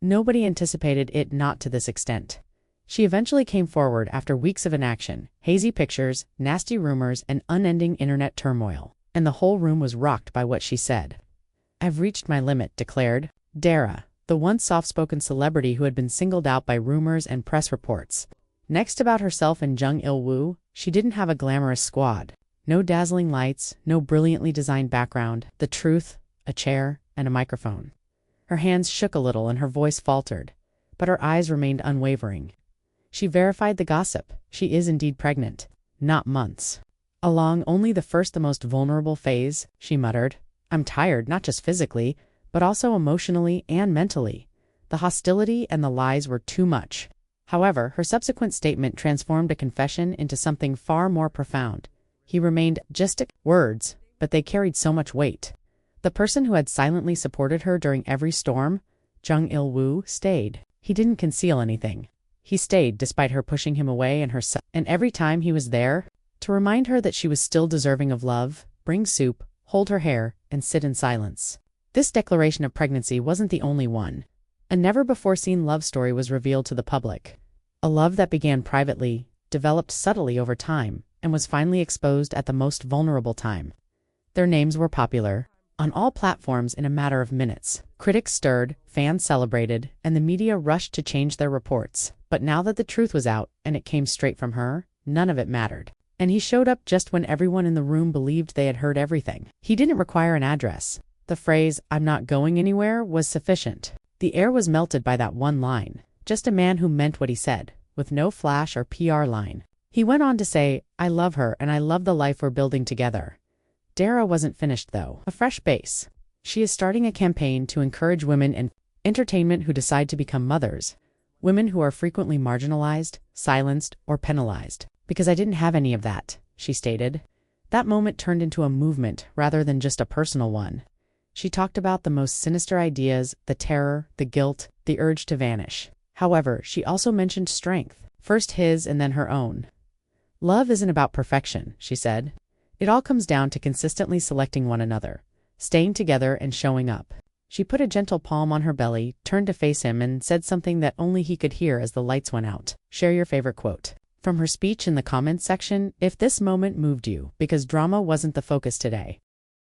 Nobody anticipated it, not to this extent. She eventually came forward after weeks of inaction, hazy pictures, nasty rumors, and unending internet turmoil. And the whole room was rocked by what she said. "I've reached my limit," declared Dara, the once soft-spoken celebrity who had been singled out by rumors and press reports. Next, about herself and Jung Il-woo, she didn't have a glamorous squad. No dazzling lights, no brilliantly designed background. The truth, a chair, and a microphone. Her hands shook a little and her voice faltered, but her eyes remained unwavering. She verified the gossip. She is indeed pregnant. Not months. Along only the most vulnerable phase, she muttered. "I'm tired, not just physically, but also emotionally and mentally. The hostility and the lies were too much." However, her subsequent statement transformed a confession into something far more profound. He remained just words, but they carried so much weight. The person who had silently supported her during every storm, Jung Il-woo, stayed. He didn't conceal anything. He stayed despite her pushing him away and every time he was there, to remind her that she was still deserving of love, bring soup, hold her hair, and sit in silence. This declaration of pregnancy wasn't the only one. A never-before-seen love story was revealed to the public. A love that began privately, developed subtly over time, and was finally exposed at the most vulnerable time. Their names were popular on all platforms in a matter of minutes. Critics stirred, fans celebrated, and the media rushed to change their reports. But now that the truth was out, and it came straight from her, none of it mattered. And he showed up just when everyone in the room believed they had heard everything. He didn't require an address. The phrase, "I'm not going anywhere," was sufficient. The air was melted by that one line. Just a man who meant what he said, with no flash or PR line. He went on to say, "I love her and I love the life we're building together." Dara wasn't finished though. A fresh base. She is starting a campaign to encourage women in entertainment who decide to become mothers. Women who are frequently marginalized, silenced, or penalized. "Because I didn't have any of that," she stated. That moment turned into a movement rather than just a personal one. She talked about the most sinister ideas, the terror, the guilt, the urge to vanish. However, she also mentioned strength, first his and then her own. "Love isn't about perfection," she said. "It all comes down to consistently selecting one another, staying together and showing up." She put a gentle palm on her belly, turned to face him, and said something that only he could hear as the lights went out. Share your favorite quote from her speech in the comments section if this moment moved you, because drama wasn't the focus today.